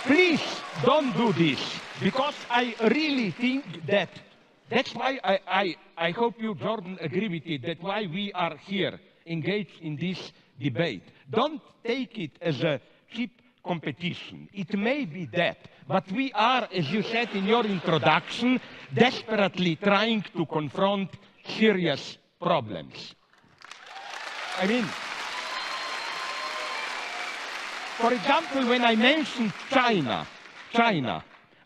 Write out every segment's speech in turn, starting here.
please don't do this, because I really think that that's why I hope you, Jordan, agree with it, that's why we are here engaged in this debate. Don't take it as a cheap competition. It may be that, but we are, as you said in your introduction, desperately trying to confront serious problems. I mean, for example, when I mentioned China,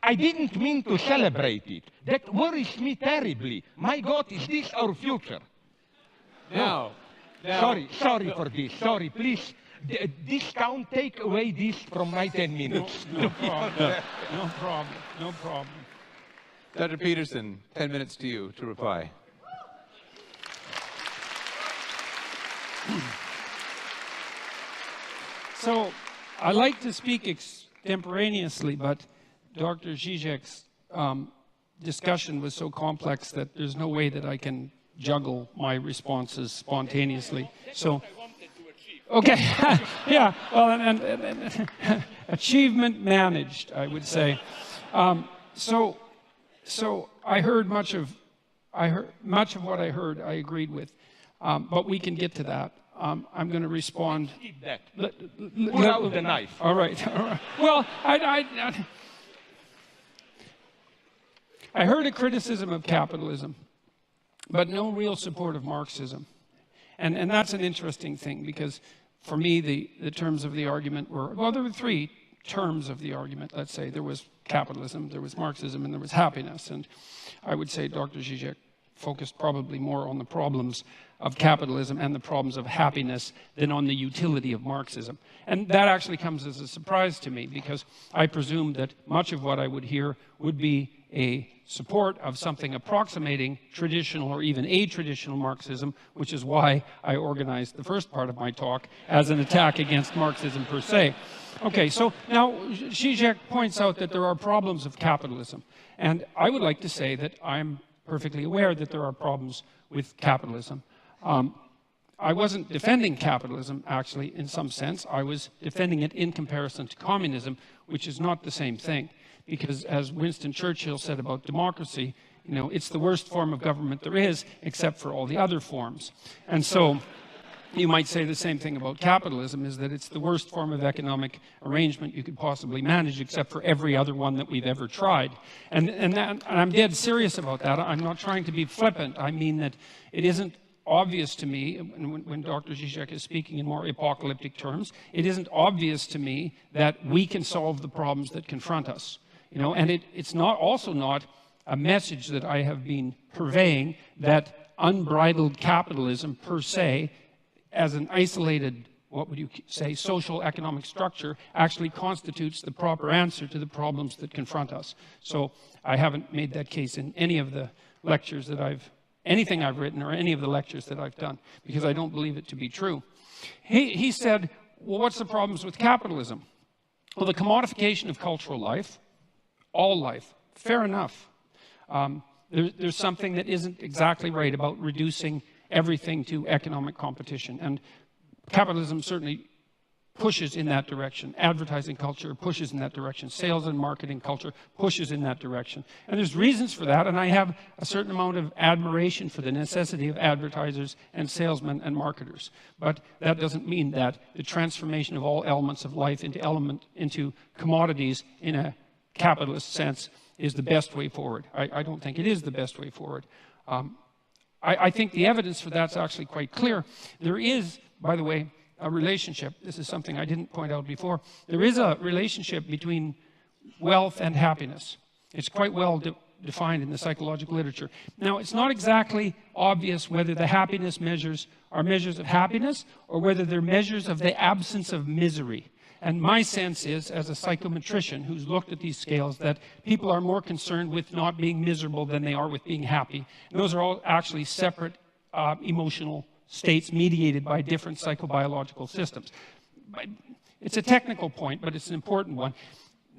I didn't mean to celebrate it. That worries me terribly. My God, is this our future? No. Sorry for this. Sorry, please. Discount, take away this from my 10 minutes. No problem. No problem. No problem. Dr. Peterson, 10 minutes to you to reply. So I like to speak extemporaneously, but Dr. Žižek's discussion was so complex that there's no way that I can juggle my responses spontaneously. So, okay, yeah, well, and achievement managed, I would say. So I heard much of what I heard. I agreed with, but we can get to that. I'm going to respond. Keep that. Pull out the knife. All right. Well, I heard a criticism of capitalism, but no real support of Marxism. And that's an interesting thing, because for me, the terms of the argument were, well, there were three terms of the argument, let's say. There was capitalism, there was Marxism, and there was happiness. And I would say Dr. Žižek focused probably more on the problems of capitalism and the problems of happiness than on the utility of Marxism. And that actually comes as a surprise to me, because I presumed that much of what I would hear would be a support of something approximating traditional or even a-traditional Marxism, which is why I organized the first part of my talk as an attack against Marxism per se. Okay, so now Žižek points out that there are problems of capitalism. And I would like to say that I'm perfectly aware that there are problems with capitalism. I wasn't defending capitalism, actually, in some sense. I was defending it in comparison to communism, which is not the same thing. Because as Winston Churchill said about democracy, you know, it's the worst form of government there is, except for all the other forms. And so you might say the same thing about capitalism, is that it's the worst form of economic arrangement you could possibly manage, except for every other one that we've ever tried. And I'm dead serious about that. I'm not trying to be flippant. I mean that it isn't obvious to me, when Dr. Žižek is speaking in more apocalyptic terms, it isn't obvious to me that we can solve the problems that confront us. You know, and it's also not a message that I have been purveying that unbridled capitalism per se, as an isolated, what would you say, social economic structure, actually constitutes the proper answer to the problems that confront us. So I haven't made that case in any of the lectures that anything I've written or any of the lectures that I've done, because I don't believe it to be true. He said, well, what's the problems with capitalism? Well, the commodification of cultural life, all life, fair enough. There's something that isn't exactly right about reducing everything to economic competition. And capitalism certainly pushes in that direction. Advertising culture pushes in that direction. Sales and marketing culture pushes in that direction. And there's reasons for that, and I have a certain amount of admiration for the necessity of advertisers and salesmen and marketers. But that doesn't mean that the transformation of all elements of life into commodities in a capitalist sense is the best way forward. I don't think it is the best way forward. I think the evidence for that's actually quite clear. There is, by the way, a relationship. This is something I didn't point out before. There is a relationship between wealth and happiness. It's quite well defined in the psychological literature. Now, it's not exactly obvious whether the happiness measures are measures of happiness or whether they're measures of the absence of misery. And my sense is, as a psychometrician who's looked at these scales, that people are more concerned with not being miserable than they are with being happy. And those are all actually separate emotional states mediated by different psychobiological systems. It's a technical point, but it's an important one.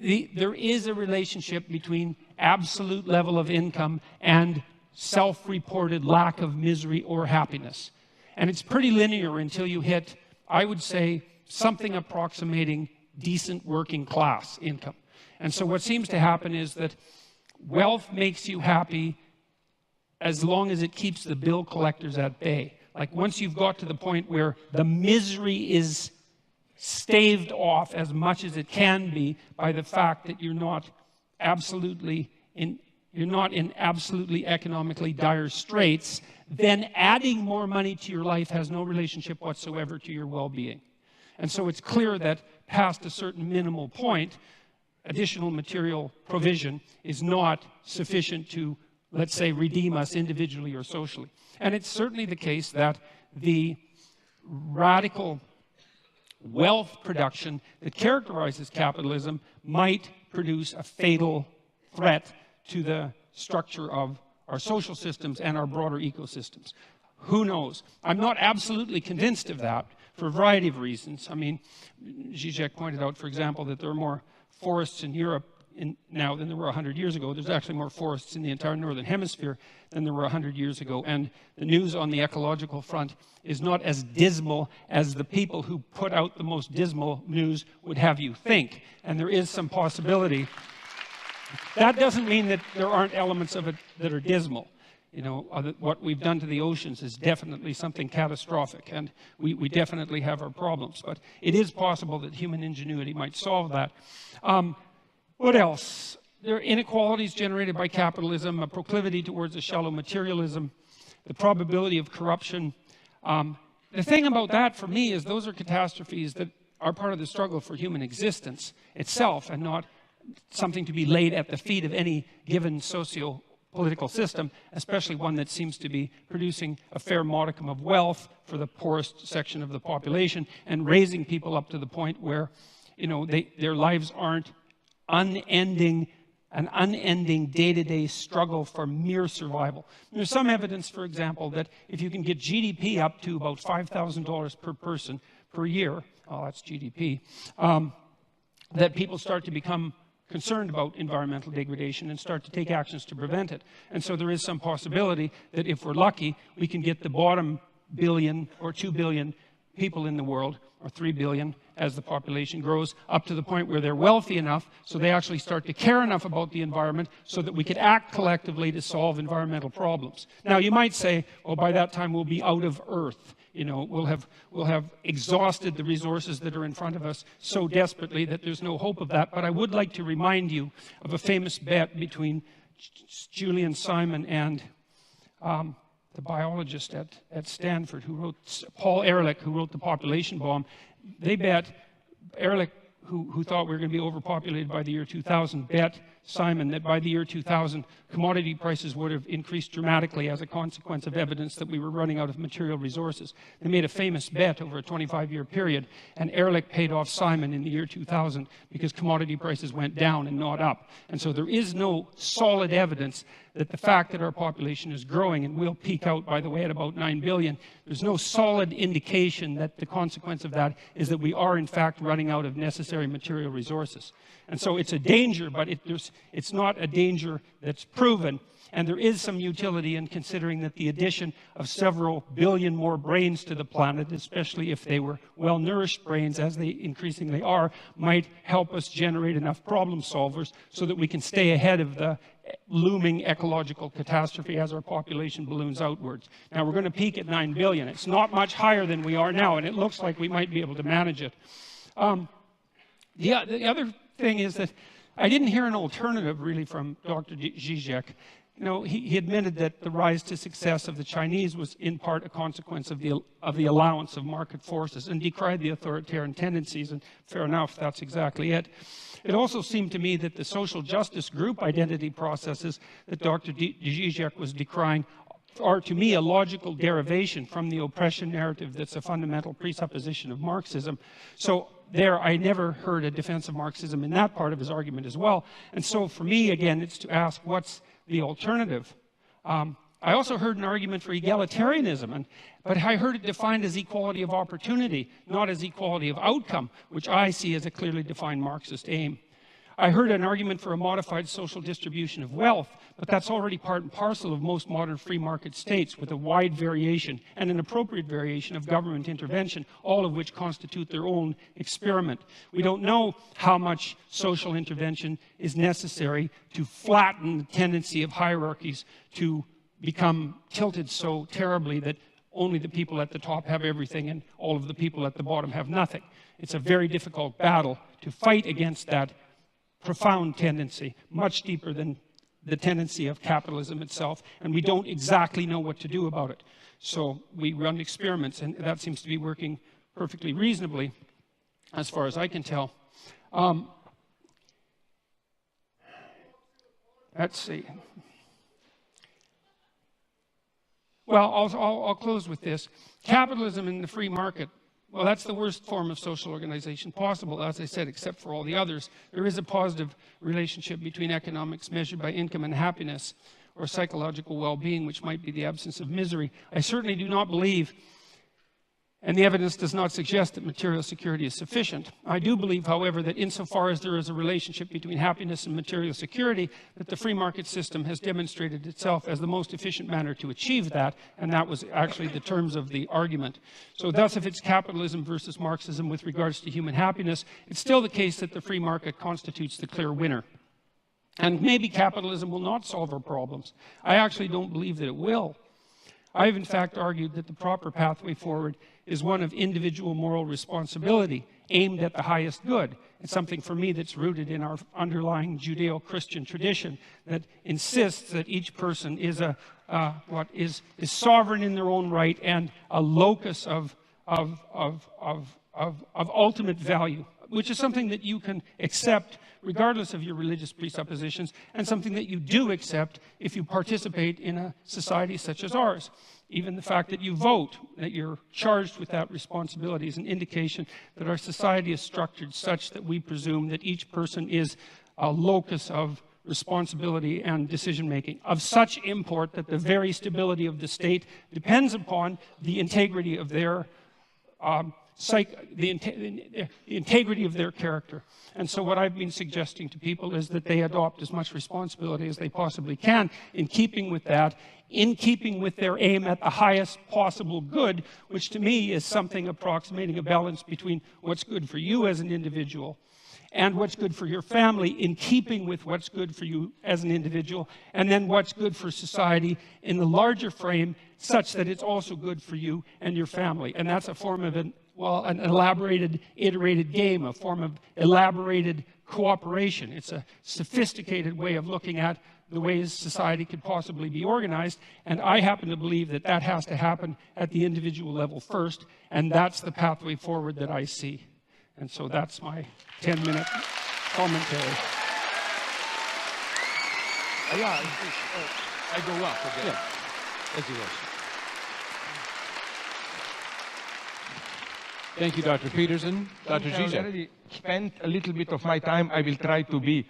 There is a relationship between absolute level of income and self-reported lack of misery or happiness. And it's pretty linear until you hit, I would say, something approximating decent working class income. And so what seems to happen is that wealth makes you happy as long as it keeps the bill collectors at bay. Like once you've got to the point where the misery is staved off as much as it can be by the fact that you're not in absolutely economically dire straits, then adding more money to your life has no relationship whatsoever to your well-being. And so it's clear that past a certain minimal point, additional material provision is not sufficient to, let's say, redeem us individually or socially. And it's certainly the case that the radical wealth production that characterizes capitalism might produce a fatal threat to the structure of our social systems and our broader ecosystems. Who knows? I'm not absolutely convinced of that for a variety of reasons. I mean, Žižek pointed out, for example, that there are more forests in Europe now than there were 100 years ago. There's actually more forests in the entire northern hemisphere than there were 100 years ago. And the news on the ecological front is not as dismal as the people who put out the most dismal news would have you think. And there is some possibility. That doesn't mean that there aren't elements of it that are dismal. You know, what we've done to the oceans is definitely something catastrophic, and we definitely have our problems. But it is possible that human ingenuity might solve that. What else? There are inequalities generated by capitalism, a proclivity towards a shallow materialism, the probability of corruption. The thing about that for me is those are catastrophes that are part of the struggle for human existence itself and not something to be laid at the feet of any given socio-political system, especially one that seems to be producing a fair modicum of wealth for the poorest section of the population and raising people up to the point where, you know, their lives aren't an unending day-to-day struggle for mere survival. There's some evidence, for example, that if you can get GDP up to about $5,000 per person per year, oh, that's GDP, that people start to become concerned about environmental degradation and start to take actions to prevent it. And so there is some possibility that if we're lucky, we can get the bottom billion or 2 billion people in the world, or 3 billion as the population grows, up to the point where they're wealthy enough so they actually start to care enough about the environment so that we could act collectively to solve environmental problems. Now you might say, well, by that time we'll be out of Earth. You know, we'll have exhausted the resources that are in front of us so desperately that there's no hope of that. But I would like to remind you of a famous bet between Julian Simon and the biologist at Stanford who wrote, Paul Ehrlich, who wrote The Population Bomb. They bet, Ehrlich, who thought we were going to be overpopulated by the year 2000, bet Simon that by the year 2000, commodity prices would have increased dramatically as a consequence of evidence that we were running out of material resources. They made a famous bet over a 25-year period, and Ehrlich paid off Simon in the year 2000 because commodity prices went down and not up. And so there is no solid evidence that the fact that our population is growing, and will peak out, by the way, at about 9 billion, there's no solid indication that the consequence of that is that we are, in fact, running out of necessary material resources. And so it's a danger, but it's not a danger that's proven. And there is some utility in considering that the addition of several billion more brains to the planet, especially if they were well-nourished brains, as they increasingly are, might help us generate enough problem solvers so that we can stay ahead of the looming ecological catastrophe as our population balloons outwards. Now, we're going to peak at 9 billion. It's not much higher than we are now, and it looks like we might be able to manage it. The other thing is that I didn't hear an alternative, really, from Dr. Žižek. You know, he admitted that the rise to success of the Chinese was in part a consequence of the allowance of market forces, and decried the authoritarian tendencies, and fair enough, that's exactly it. It also seemed to me that the social justice group identity processes that Dr. Žižek was decrying are, to me, a logical derivation from the oppression narrative that's a fundamental presupposition of Marxism. So there, I never heard a defense of Marxism in that part of his argument as well. And so for me, again, it's to ask, what's the alternative? I also heard an argument for egalitarianism, but I heard it defined as equality of opportunity, not as equality of outcome, which I see as a clearly defined Marxist aim. I heard an argument for a modified social distribution of wealth, but that's already part and parcel of most modern free market states, with a wide variation and an appropriate variation of government intervention, all of which constitute their own experiment. We don't know how much social intervention is necessary to flatten the tendency of hierarchies to become tilted so terribly that only the people at the top have everything and all of the people at the bottom have nothing. It's a very difficult battle to fight against that profound tendency, much deeper than the tendency of capitalism itself, and we don't exactly know what to do about it. So we run experiments, and that seems to be working perfectly reasonably, as far as I can tell. Let's see. Well, I'll close with this. Capitalism in the free market, well, that's the worst form of social organization possible, as I said, except for all the others. There is a positive relationship between economics measured by income and happiness, or psychological well-being, which might be the absence of misery. I certainly do not believe, and the evidence does not suggest, that material security is sufficient. I do believe, however, that insofar as there is a relationship between happiness and material security, that the free market system has demonstrated itself as the most efficient manner to achieve that, and that was actually the terms of the argument. So thus, if it's capitalism versus Marxism with regards to human happiness, it's still the case that the free market constitutes the clear winner. And maybe capitalism will not solve our problems. I actually don't believe that it will. I've in fact argued that the proper pathway forward is one of individual moral responsibility aimed at the highest good. It's something for me that's rooted in our underlying Judeo-Christian tradition that insists that each person is is sovereign in their own right and a locus of ultimate value, which is something that you can accept regardless of your religious presuppositions, and something that you do accept if you participate in a society such as ours. Even the fact that you vote, that you're charged with that responsibility, is an indication that our society is structured such that we presume that each person is a locus of responsibility and decision-making, of such import that the very stability of the state depends upon the integrity of their the integrity of their character. And so what I've been suggesting to people is that they adopt as much responsibility as they possibly can in keeping with that, in keeping with their aim at the highest possible good, which to me is something approximating a balance between what's good for you as an individual and what's good for your family, in keeping with what's good for you as an individual, and then what's good for society in the larger frame, such that it's also good for you and your family. And that's a form of an elaborated, iterated game, a form of elaborated cooperation. It's a sophisticated way of looking at the ways society could possibly be organized, and I happen to believe that that has to happen at the individual level first, and that's the pathway forward that I see. And so that's my 10-minute commentary. Yeah, I go up again. Yeah. As you wish. Thank you, Dr. Peterson. Dr. I Žižek. already spent a little bit of my time. I will try to be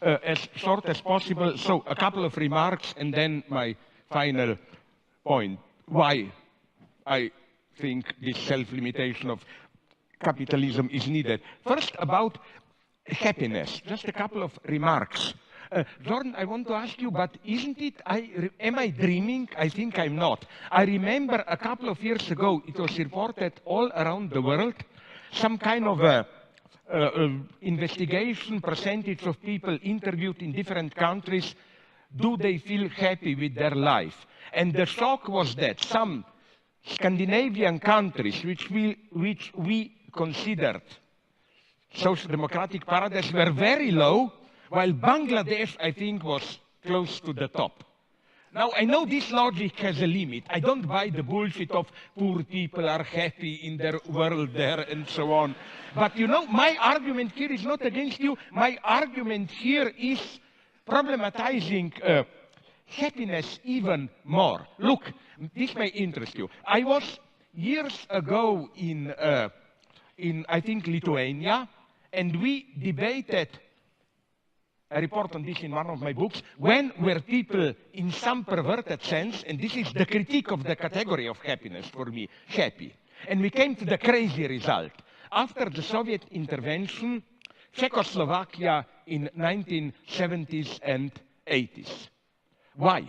as short as possible. So a couple of remarks and then my final point. Why I think this self-limitation of capitalism is needed. First, about happiness. Just a couple of remarks. Jordan, I want to ask you, but isn't it, am I dreaming? I think I'm not. I remember a couple of years ago, it was reported all around the world, some kind of investigation, percentage of people interviewed in different countries, do they feel happy with their life? And the shock was that some Scandinavian countries, which we considered social democratic paradise, were very low, while Bangladesh, I think, was close to the top. Now, I know this logic has a limit. I don't buy the bullshit of poor people are happy in their world there and so on. But you know, my argument here is not against you. My argument here is problematizing happiness even more. Look, this may interest you. I was years ago in I think, Lithuania, and we debated, I report on this in one of my books, when were people in some perverted sense, and this is the critique of the category of happiness for me, happy. And we came to the crazy result. After the Soviet intervention, Czechoslovakia in 1970s and 80s. Why?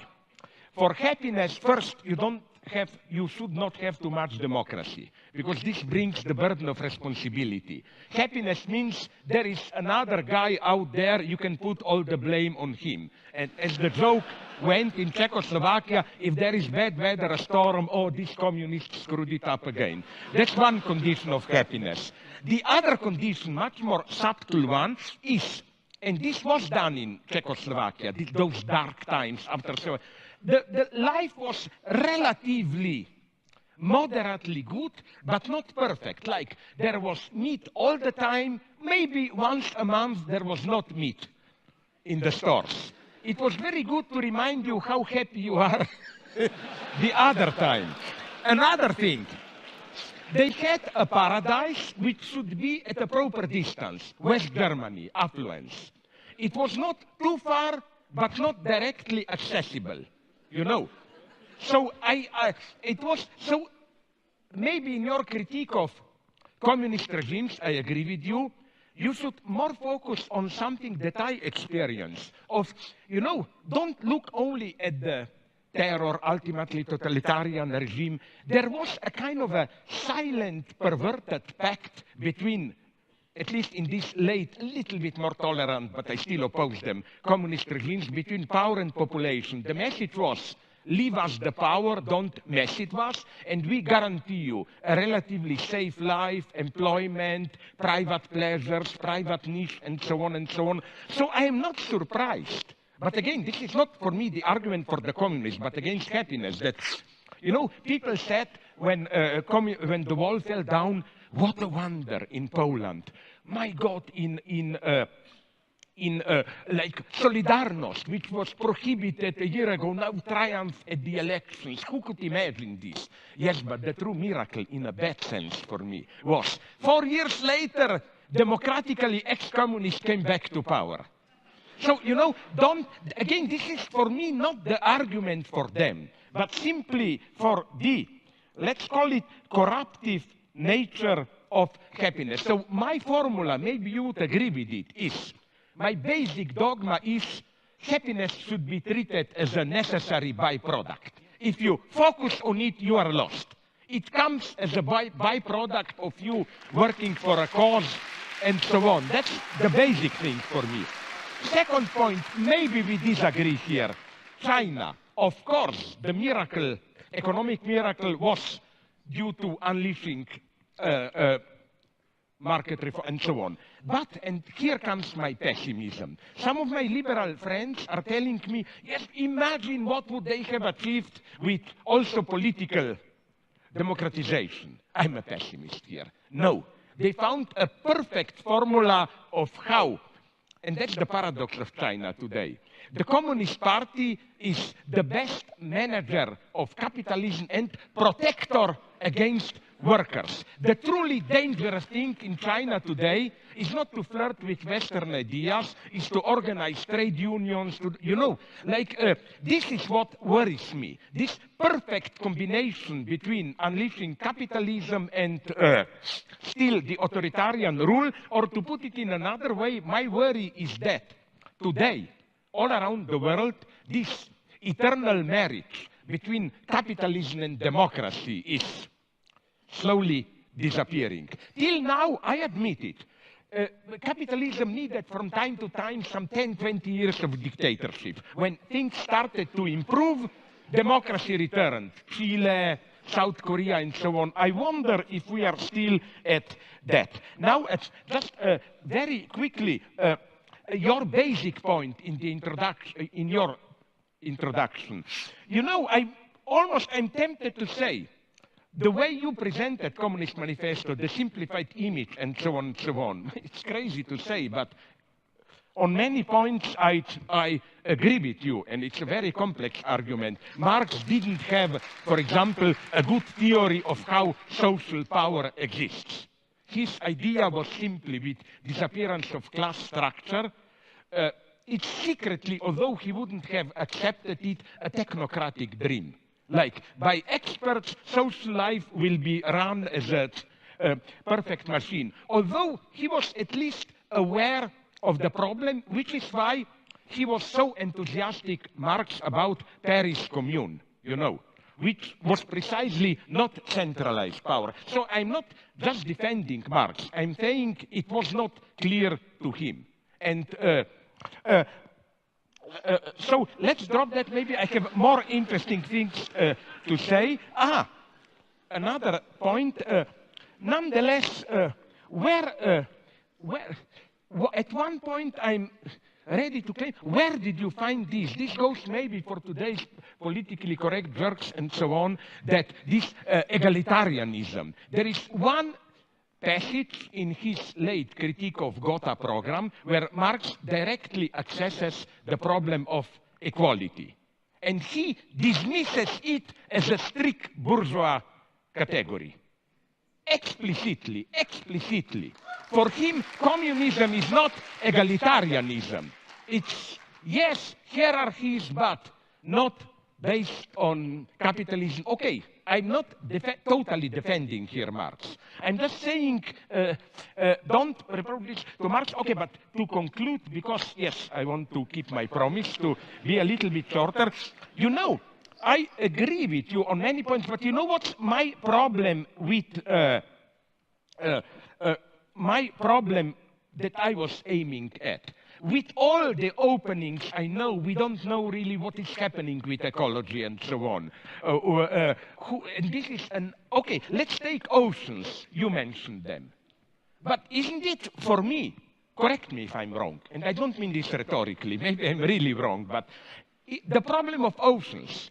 For happiness, first, you should not have too much democracy, because this brings the burden of responsibility. Happiness means there is another guy out there, you can put all the blame on him. And as the joke went in Czechoslovakia, if there is bad weather, a storm, oh, these communists screwed it up again. That's one condition of happiness. The other condition, much more subtle one, is, and this was done in Czechoslovakia, those dark times after so. The life was relatively, moderately good, but not perfect. Like, there was meat all the time. Maybe once a month there was not meat in the stores. It was very good to remind you how happy you are the other time. Another thing, they had a paradise which should be at a proper distance. West Germany, affluence. It was not too far, but not directly accessible. You know, so it was, so maybe in your critique of communist regimes, I agree with you, you should more focus on something that I experienced of, you know, don't look only at the terror, ultimately totalitarian regime. There was a kind of a silent, perverted pact between, at least in this late, a little bit more tolerant, but I still oppose them, communist regimes, between power and population. The message was, leave us the power, don't mess with us, and we guarantee you a relatively safe life, employment, private pleasures, private niche, and so on and so on. So I am not surprised. But again, this is not for me the argument for the communists, but against happiness. That, you know, people said when the wall fell down, what a wonder in Poland. My God, like Solidarność, which was prohibited a year ago, now triumph at the elections. Who could imagine this? Yes, but the true miracle, in a bad sense for me, was 4 years later, democratically ex-communists came back to power. So, you know, again, this is for me not the argument for them, but simply for the, let's call it, corruptive nature of happiness. So my formula, maybe you would agree with it, is, my basic dogma is happiness should be treated as a necessary byproduct. If you focus on it, you are lost. It comes as a byproduct of you working for a cause and so on. That's the basic thing for me. Second point, maybe we disagree here. China, of course, the miracle, economic miracle was due to unleashing market reform and so on. But, and here comes my pessimism. Some of my liberal friends are telling me, yes, imagine what would they have achieved with also political democratization. I'm a pessimist here. No, they found a perfect formula of how, and that's the paradox of China today. The Communist Party is the best manager of capitalism and protector against workers. The truly dangerous thing in China today is not to flirt with Western ideas, is to organize trade unions, you know, like this is what worries me. This perfect combination between unleashing capitalism and still the authoritarian rule, or to put it in another way, my worry is that today, all around the world, this eternal marriage between capitalism and democracy is slowly disappearing. Till now, I admit it, capitalism needed from time to time some 10, 20 years of dictatorship. When things started to improve, democracy returned. Chile, South Korea, and so on. I wonder if we are still at that. Now, just very quickly, your basic point in the introduction, in your introduction. You know, I'm tempted to say, the way you presented Communist Manifesto, the simplified image, and so on and so on, it's crazy to say, but on many points I agree with you, and it's a very complex argument. Marx didn't have, for example, a good theory of how social power exists. His idea was simply, with disappearance of class structure, it's secretly, although he wouldn't have accepted it, a technocratic dream. Like, by experts, social life will be run as a perfect machine. Although he was at least aware of the problem, which is why he was so enthusiastic, Marx, about Paris Commune, you know, which was precisely not centralized power. So I'm not just defending Marx. I'm saying it was not clear to him. And so let's drop that. Maybe I have more interesting things to say. Another point. Nonetheless, at one point I'm ready to claim, where did you find this? This goes maybe for today's politically correct jerks and so on, that this egalitarianism. There is one passage in his late Critique of Gotha program where Marx directly accesses the problem of equality. And he dismisses it as a strict bourgeois category. Explicitly. For him, communism is not egalitarianism. It's, yes, hierarchies, but not based on capitalism. Okay, I'm not totally defending here Marx. I'm just saying, don't republish to Marx. Okay, but to conclude, because, yes, I want to keep my promise to be a little bit shorter. You know, I agree with you on many points, but you know what's my problem with my problem that I was aiming at? With all the openings, I know we don't know really what is happening with ecology and so on. And this is okay, let's take oceans. You mentioned them. But isn't it, for me, correct me if I'm wrong, and I don't mean this rhetorically, maybe I'm really wrong, but the problem of oceans,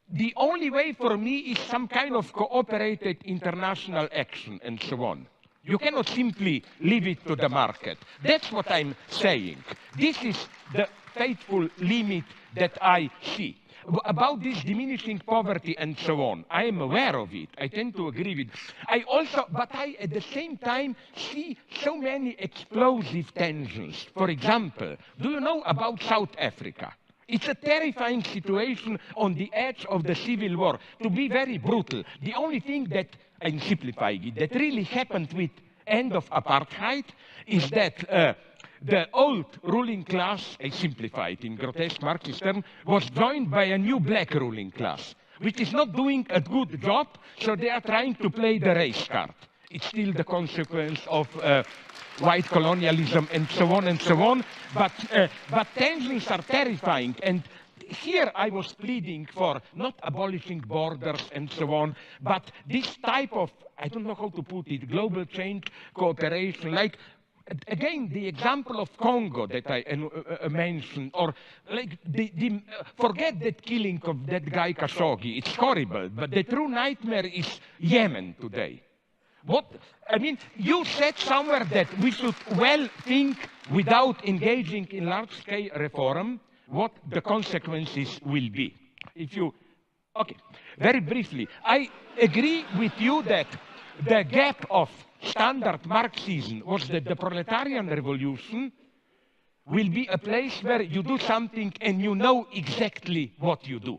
the only way for me is some kind of cooperated international action and so on. You cannot simply leave it to the market. That's what I'm saying. This is the faithful limit that I see. About this diminishing poverty and so on, I am aware of it. I tend to agree with it. But I, at the same time, see so many explosive tensions. For example, do you know about South Africa? It's a terrifying situation on the edge of the civil war. To be very brutal, the only thing that, I'm simplifying it, that really happened with end of apartheid is that the old ruling class, I simplify it in grotesque Marxist terms, was joined by a new black ruling class, which is not doing a good job, so they are trying to play the race card. It's still the consequence of white colonialism and so on, but tensions are terrifying. And here I was pleading for not abolishing borders and so on, but this type of, I don't know how to put it, global change, cooperation, like, again, the example of Congo that I mentioned, or like, forget that killing of that guy Khashoggi, it's horrible, but the true nightmare is Yemen today. I mean, you said somewhere that we should well think without engaging in large-scale reform what the consequences will be. Okay, very briefly, I agree with you that the gap of standard Marxism was that the proletarian revolution will be a place where you do something and you know exactly what you do.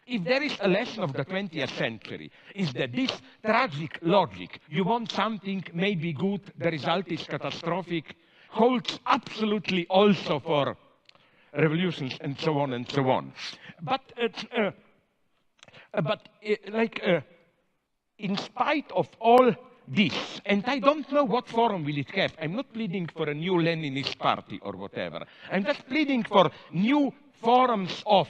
If there is a lesson of the 20th century, is that this tragic logic, you want something maybe good, the result is catastrophic, holds absolutely also for revolutions and so on and so on. But in spite of all this, and I don't know what forum will it have. I'm not pleading for a new Leninist party or whatever. I'm just pleading for new forums of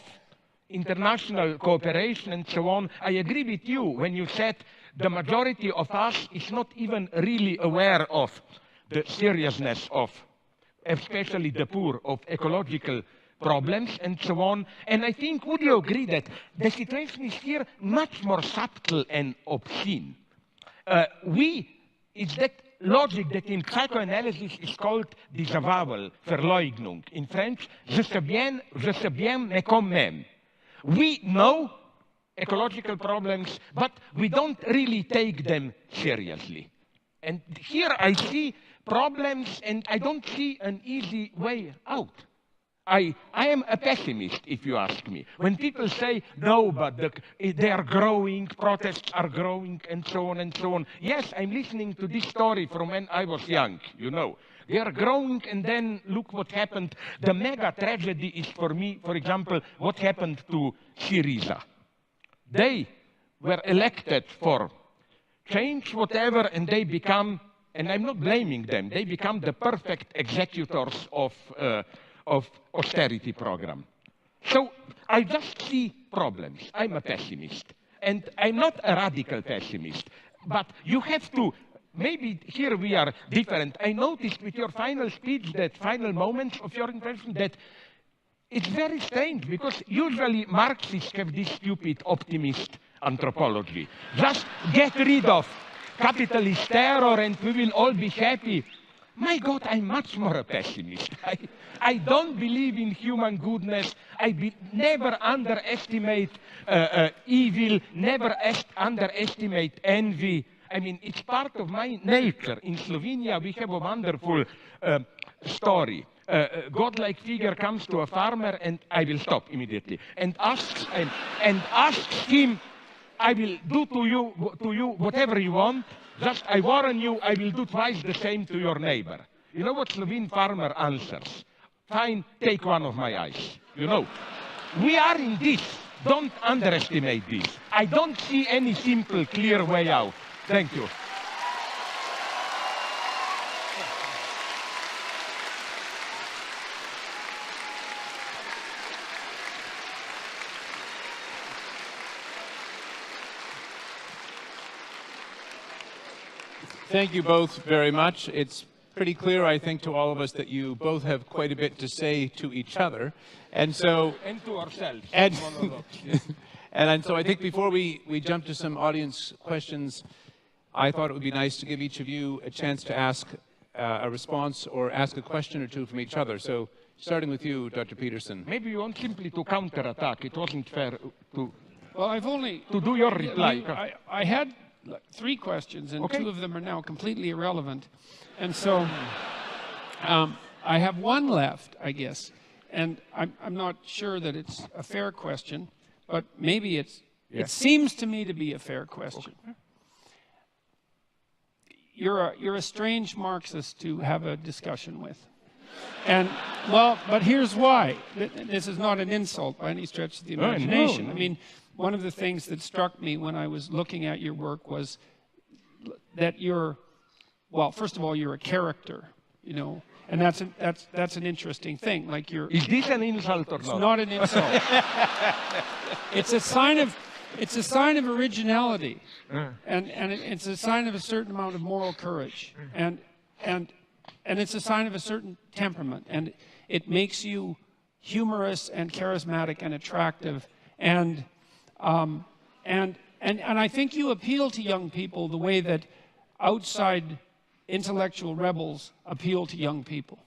international cooperation and so on. I agree with you when you said the majority of us is not even really aware of the seriousness of, especially the poor, of ecological problems and so on. And I think, would you agree that the situation is here much more subtle and obscene? It's that logic that in psychoanalysis is called disavowal, Verleugnung. In French, je sais bien, mais quand même. We know ecological problems, but we don't really take them seriously. And here I see problems, and I don't see an easy way out. I am a pessimist, if you ask me. When people say, no, but they are growing, protests are growing, and so on and so on. Yes, I'm listening to this story from when I was young, you know. They are growing, and then look what happened. The mega tragedy is, for me, for example, what happened to Syriza. They were elected for change, whatever, and they become, and I'm not blaming them, they become the perfect executors of austerity program. So I just see problems. I'm a pessimist. And I'm not a radical pessimist. But you have to, maybe here we are different. I noticed with your final speech, that final moments of your intervention, that it's very strange, because usually Marxists have this stupid optimist anthropology. Just get rid of capitalist terror and we will all be happy. My God, I'm much more a pessimist. I don't believe in human goodness. I never underestimate evil, never underestimate envy. I mean, it's part of my nature. In Slovenia, we have a wonderful story. A godlike figure comes to a farmer, and I will stop immediately, and asks him, I will do to you whatever you want. Just, I warn you, I will do twice the same to your neighbor. You know what Slovene farmer answers? Fine, take one of my eyes. You know, we are in this. Don't underestimate this. I don't see any simple, clear way out. Thank you. Thank you both very much. It's pretty clear, I think, to all of us that you both have quite a bit to say to each other. And so... And to ourselves. And so I think before we jump to some audience questions, I thought it would be nice to give each of you a chance to ask a response or ask a question or two from each other. So starting with you, Dr. Peterson. Maybe you want simply to counterattack. It wasn't fair to... Well, I've only... To do your reply. I had 3 questions, and 2 of them are now completely irrelevant. And so I have 1 left, I guess. And I'm not sure that it's a fair question, but maybe it's... It seems to me to be a fair question. Okay. You're a strange Marxist to have a discussion with. And, well, but here's why. This is not an insult by any stretch of the imagination. No. I mean, one of the things that struck me when I was looking at your work was that you're, well, first of all, you're a character, you know, and that's an interesting thing. Like you're. Is this an insult or not? It's not an insult. It's a sign of originality, and it's a sign of a certain amount of moral courage, and it's a sign of a certain temperament, and it makes you humorous and charismatic and attractive, and I think you appeal to young people the way that outside intellectual rebels appeal to young people.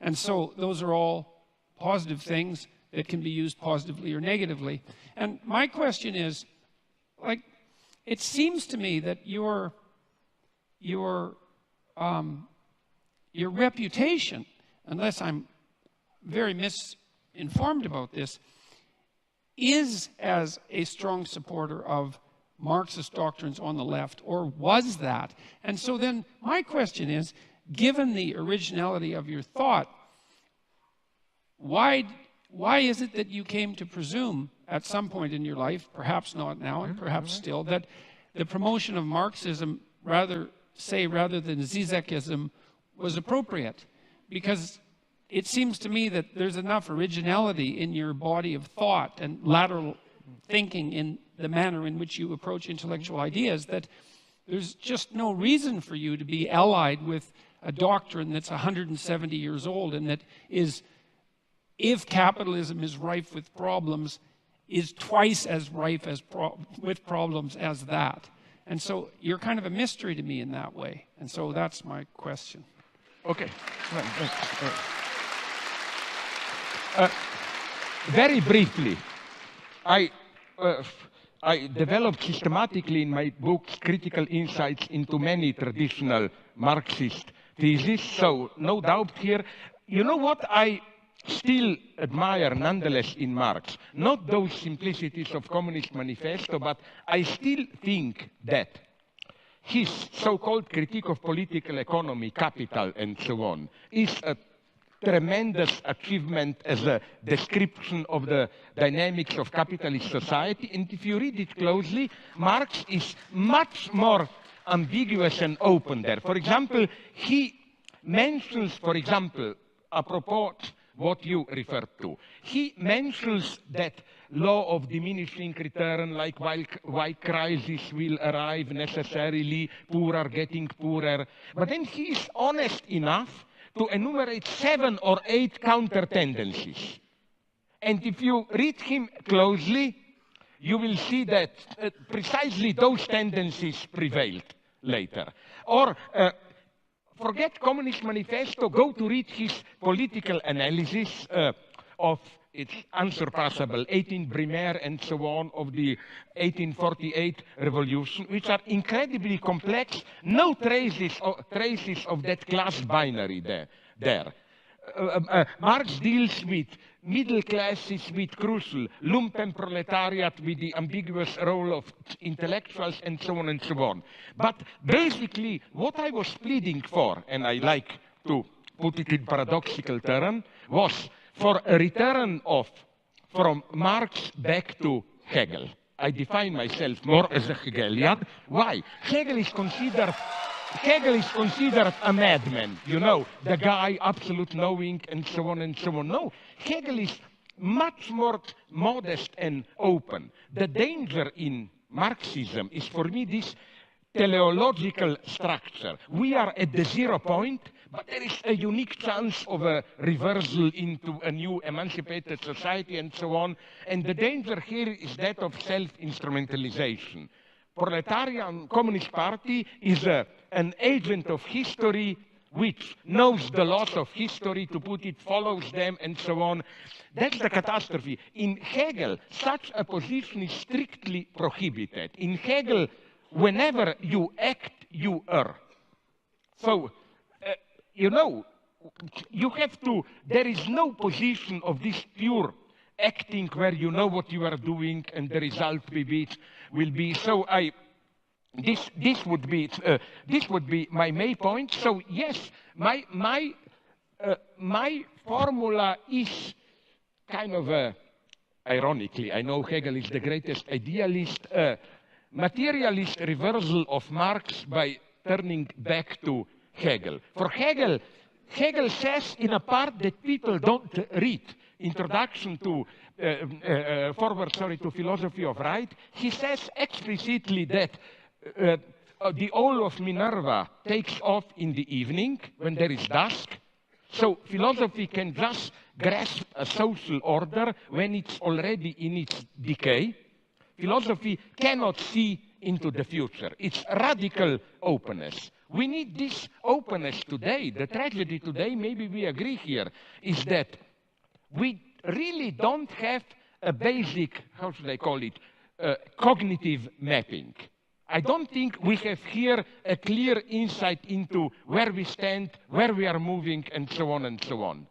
And so those are all positive things that can be used positively or negatively. And my question is, like, it seems to me that your reputation, unless I'm very misinformed about this, is as a strong supporter of Marxist doctrines on the left, or was that? And so then my question is, given the originality of your thought, why is it that you came to presume at some point in your life, perhaps not now and perhaps still, that the promotion of Marxism rather than Zizekism was appropriate? Because it seems to me that there's enough originality in your body of thought and lateral thinking in the manner in which you approach intellectual ideas that there's just no reason for you to be allied with a doctrine that's 170 years old and that is, if capitalism is rife with problems, is twice as rife with problems as that. And so you're kind of a mystery to me in that way. And so that's my question. Okay. Very briefly, I developed systematically in my book critical insights into many traditional Marxist theses, so no doubt here. You know what I still admire nonetheless in Marx? Not those simplicities of Communist Manifesto, but I still think that his so-called critique of political economy, Capital, and so on, is a tremendous achievement as a description of the dynamics of capitalist society. And if you read it closely, Marx is much more ambiguous and open there. For example, he mentions, for example, apropos what you referred to, he mentions that law of diminishing return, like why crisis will arrive necessarily, poor are getting poorer. But then he is honest enough to enumerate 7 or 8 counter tendencies. And if you read him closely, you will see that precisely those tendencies prevailed later. Or forget Communist Manifesto, go to read his political analysis of its unsurpassable 18 Brumaire and so on of the 1848 revolution, which are incredibly complex, no traces of that class binary there. Marx deals with middle classes with crucial, lumpen proletariat with the ambiguous role of intellectuals and so on and so on. But basically, what I was pleading for, and I like to put it in paradoxical term, was for a return from Marx back to Hegel. I define myself more as a Hegelian. Why? Hegel is considered a madman, you know, the guy, absolute knowing, and so on and so on. No, Hegel is much more modest and open. The danger in Marxism is, for me, this teleological structure. We are at the 0 point, but there is a unique chance of a reversal into a new emancipated society and so on. And the danger here is that of self-instrumentalization. Proletarian Communist Party is an agent of history which knows the laws of history, to put it, follows them, and so on. That's the catastrophe. In Hegel, such a position is strictly prohibited. In Hegel, whenever you act, you err. So, you know, you have to, there is no position of this pure acting where you know what you are doing and the result will be. So this would be my main point. So yes, my formula is kind of ironically, I know Hegel is the greatest idealist, materialist reversal of Marx by turning back to Hegel. For Hegel says in a part that people don't read, Introduction to Forward to Philosophy of Right, he says explicitly that the owl of Minerva takes off in the evening when there is dusk. So philosophy can just grasp a social order when it's already in its decay. Philosophy cannot see into the future. It's radical openness. We need this openness today. The tragedy today, maybe we agree here, is that we really don't have a basic, how should I call it, cognitive mapping. I don't think we have here a clear insight into where we stand, where we are moving, and so on and so on.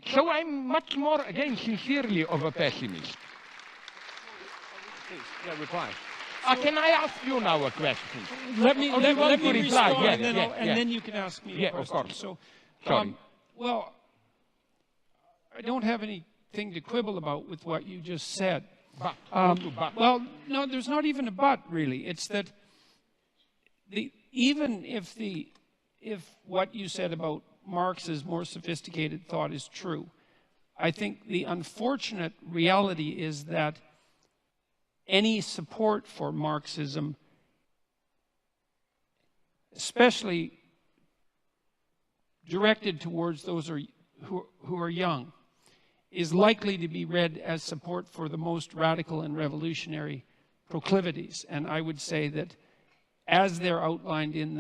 So I'm much more, again, sincerely of a pessimist. Please, yeah, reply. Can I ask you now a question? Let me reply. Respond, and then you can ask me a question. Of course. So, sorry. Well, I don't have anything to quibble about with what you just said. But. Well, no, there's not even a but, really. It's that even if what you said about Marx's more sophisticated thought is true, I think the unfortunate reality is that any support for Marxism, especially directed towards those who are young, is likely to be read as support for the most radical and revolutionary proclivities. And I would say that as they're outlined in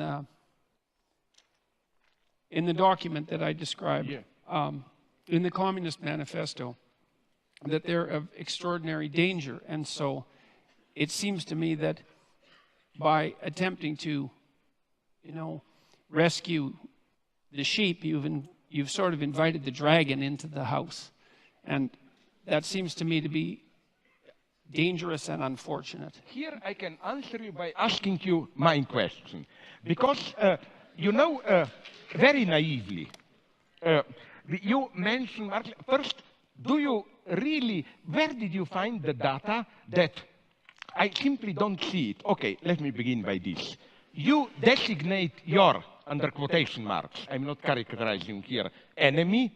the document that I described, in the Communist Manifesto, that they're of extraordinary danger. And so it seems to me that by attempting to, rescue the sheep, you've sort of invited the dragon into the house. And that seems to me to be dangerous and unfortunate. Here I can answer you by asking you my question. Because, you know, very naively, you mentioned, first, do you really, where did you find the data that I simply don't see it? Okay, let me begin by this. You designate your, under quotation marks, I'm not characterizing here, enemy,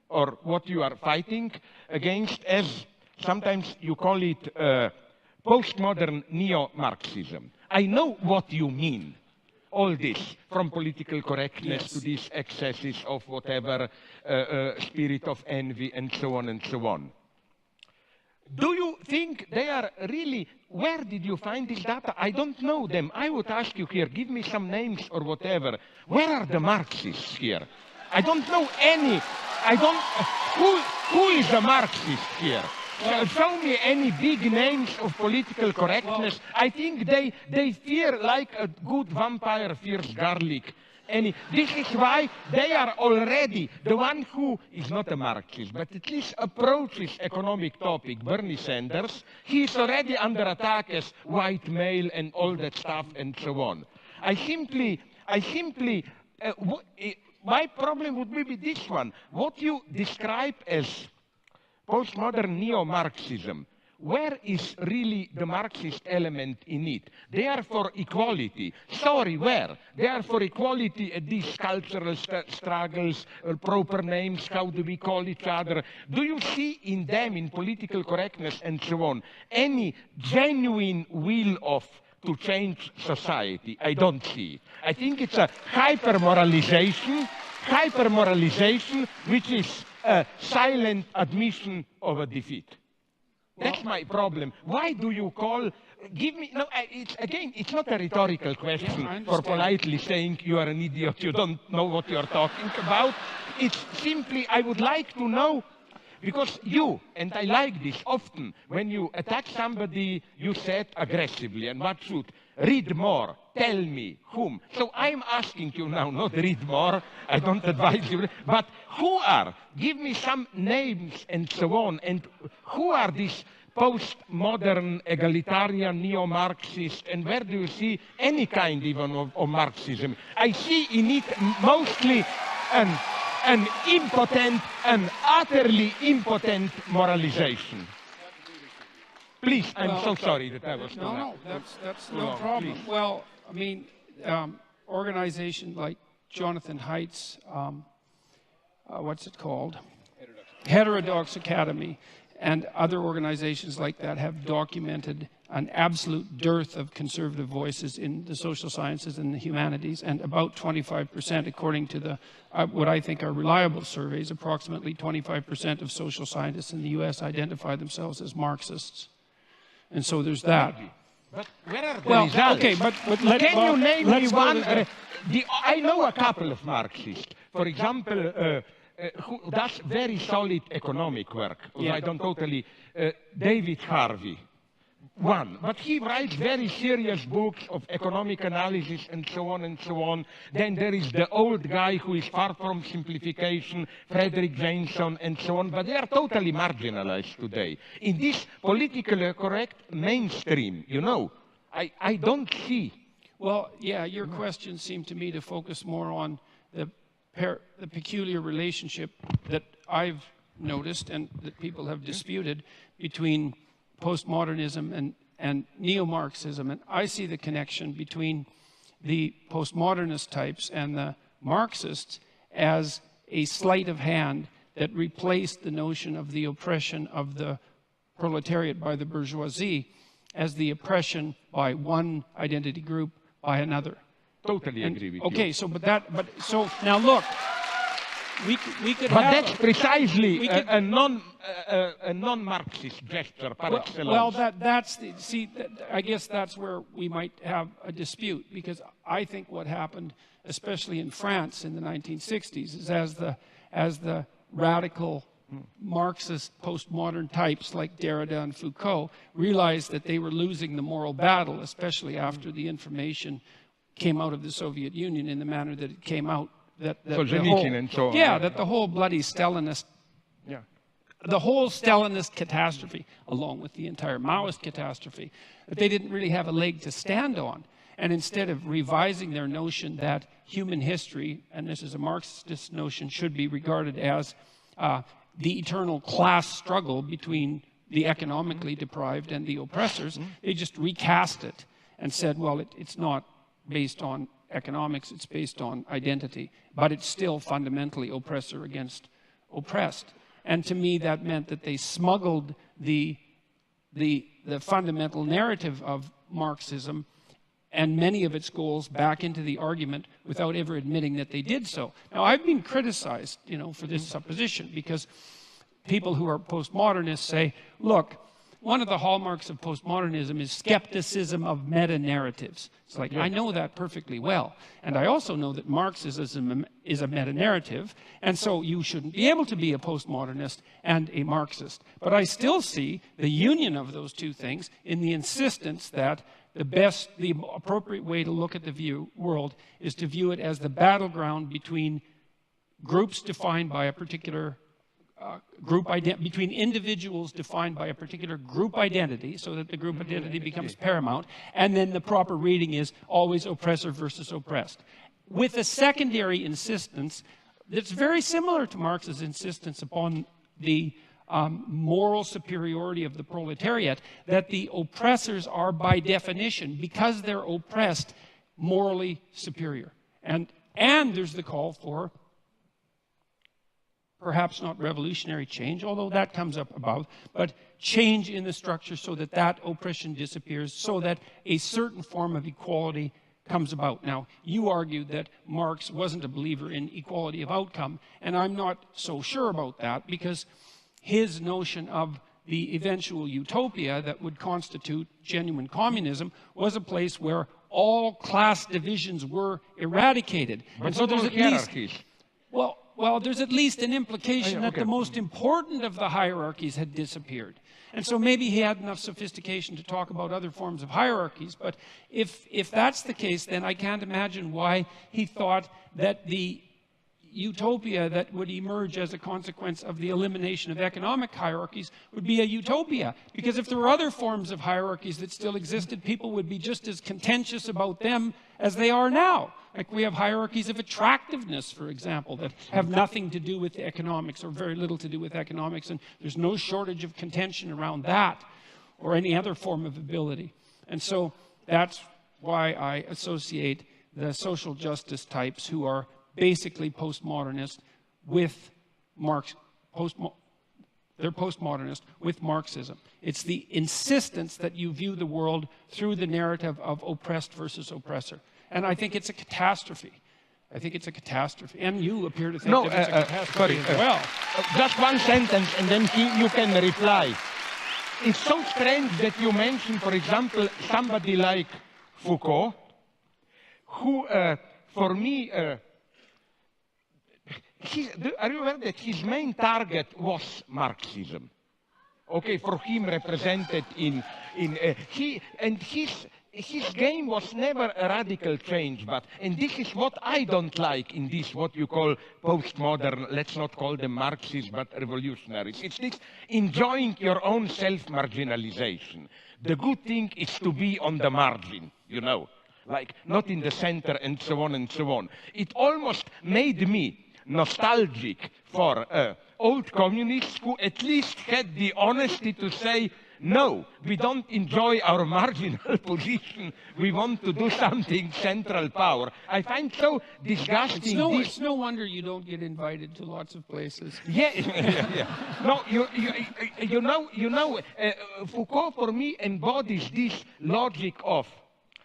or what you are fighting against, as sometimes you call it postmodern neo-Marxism. I know what you mean. All this, from political correctness to these excesses of whatever, spirit of envy, and so on and so on. Do you think they are really, where did you find this data? I don't know them. I would ask you here, give me some names or whatever. Where are the Marxists here? I don't know any. I don't, who is a Marxist here? Show me any big names of political correctness. I think they fear like a good vampire fears garlic. This is why they are already, the one who is not a Marxist, but at least approaches economic topic, Bernie Sanders, he is already under attack as white male and all that stuff and so on. My problem would be with this one. What you describe as postmodern neo-Marxism, where is really the Marxist element in it? They are for equality. Sorry, where? They are for equality at these cultural struggles, proper names, how do we call each other? Do you see in them, in political correctness and so on, any genuine will to change society? I don't see it. I think it's a hyper-moralization, which is a silent admission of a defeat. That's my problem. Why do you call, give me, no, it's not a rhetorical question for politely saying you are an idiot, you don't know what you're talking about. It's simply, I would like to know, because you, and I like this often, when you attack somebody, you say it aggressively, and what should? Read more, tell me, whom. So I'm asking you now, not read more, I don't advise you, but who are? Give me some names and so on, and who are these postmodern, egalitarian, neo-Marxists, and where do you see any kind even of Marxism? I see in it mostly an impotent, an utterly impotent moralization. Please, I'm so sorry that I was No, that's no problem. Please. Well, I mean, organizations like Jonathan Haidt's, what's it called? Heterodox Academy, and other organizations like that have documented an absolute dearth of conservative voices in the social sciences and the humanities, and about 25%, according to the what I think are reliable surveys, approximately 25% of social scientists in the US identify themselves as Marxists. And so there's that. But where are the results? Okay, but can you name me one? I know a couple of Marxists. For example, who does very solid economic work. I don't totally. David Harvey, one. But he writes very serious books of economic analysis and so on and so on. Then there is the old guy who is far from simplification, Frederick Jameson and so on. But they are totally marginalized today. In this politically correct mainstream, you know, I don't see. Well, yeah, your question seemed to me to focus more on the peculiar relationship that I've noticed and that people have disputed between postmodernism and neo-Marxism. And I see the connection between the postmodernist types and the Marxists as a sleight of hand that replaced the notion of the oppression of the proletariat by the bourgeoisie as the oppression by one identity group by another. Totally agree with you. Okay, so so now look, we could but have. That's precisely a non-Marxist gesture par excellence. Well, that's the, see. I guess that's where we might have a dispute, because I think what happened, especially in France in the 1960s, is as the radical Marxist postmodern types like Derrida and Foucault realized that they were losing the moral battle, especially after the information came out of the Soviet Union in the manner that it came out, that the whole, and so on. yeah, that the whole bloody Stalinist the whole Stalinist catastrophe, along with the entire Maoist catastrophe, that they didn't really have a leg to stand on. And instead of revising their notion that human history, and this is a Marxist notion, should be regarded as the eternal class struggle between the economically deprived and the oppressors, they just recast it and said, well, it's not based on economics, it's based on identity, but it's still fundamentally oppressor against oppressed. And to me, that meant that they smuggled the fundamental narrative of Marxism and many of its goals back into the argument without ever admitting that they did so. Now, I've been criticized, for this supposition, because people who are postmodernists say, look, one of the hallmarks of postmodernism is skepticism of meta-narratives. It's like, I know that perfectly well. And I also know that Marxism is a meta-narrative, and so you shouldn't be able to be a postmodernist and a Marxist. But I still see the union of those two things in the insistence that the appropriate way to look at the world is to view it as the battleground between groups defined by a particular between individuals defined by a particular group identity, so that the group identity becomes paramount, and then the proper reading is always oppressor versus oppressed. With a secondary insistence that's very similar to Marx's insistence upon the moral superiority of the proletariat, that the oppressors are by definition, because they're oppressed, morally superior. And there's the call for perhaps not revolutionary change, although that comes up above, but change in the structure so that that oppression disappears, so that a certain form of equality comes about. Now, you argued that Marx wasn't a believer in equality of outcome, and I'm not so sure about that, because his notion of the eventual utopia that would constitute genuine communism was a place where all class divisions were eradicated. But and so there's at hierarchies. least, well, there's at least an implication that the most important of the hierarchies had disappeared. And so maybe he had enough sophistication to talk about other forms of hierarchies. But if that's the case, then I can't imagine why he thought that the utopia that would emerge as a consequence of the elimination of economic hierarchies would be a utopia. Because if there were other forms of hierarchies that still existed, people would be just as contentious about them as they are now. Like we have hierarchies of attractiveness, for example, that have nothing to do with economics or very little to do with economics, and there's no shortage of contention around that or any other form of ability. And so that's why I associate the social justice types who are basically postmodernist with they're postmodernist with Marxism. It's the insistence that you view the world through the narrative of oppressed versus oppressor. And I think it's a catastrophe. I think it's a catastrophe. And you appear to think that it's a catastrophe as well. Just one sentence, and then you can reply. It's so strange that you mention, for example, somebody like Foucault, who, for me, are you aware that his main target was Marxism? Okay, for him represented his game was never a radical change, and this is what I don't like in this, what you call postmodern, let's not call them Marxists, but revolutionaries. It's this enjoying your own self-marginalization. The good thing is to be on the margin, like not in the center and so on and so on. It almost made me nostalgic for old communists who at least had the honesty to say, no, we don't enjoy our marginal position. We want to do something central power. I find so disgusting. It's no wonder you don't get invited to lots of places. Yeah. No, Foucault for me embodies this logic of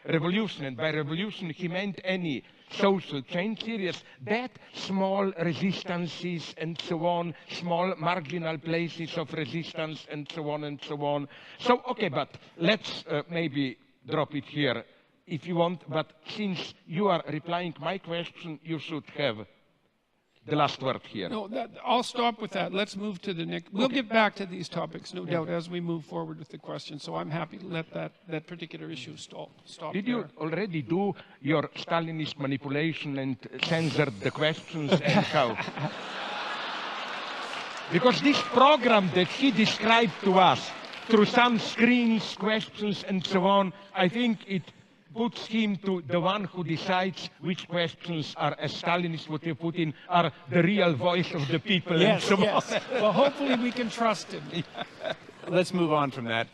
revolution, and by revolution he meant any social change, serious, that small resistances and so on, small marginal places of resistance and so on and so on. So, okay, but let's maybe drop it here if you want, but since you are replying my question, you should have the last word here. No, I'll stop with that. Let's move to the next. We'll get back to these topics, no doubt, as we move forward with the question. So I'm happy to let that particular issue stop. Did you already do your Stalinist manipulation and censored the questions and how? Because this program that he described to us, through some screens, questions, and so on, I think it puts him to the one who decides which questions are, as Stalinists would have put in, are the real voice of the people. Yes, and so yes. on. Well, hopefully we can trust him. Let's move on from that.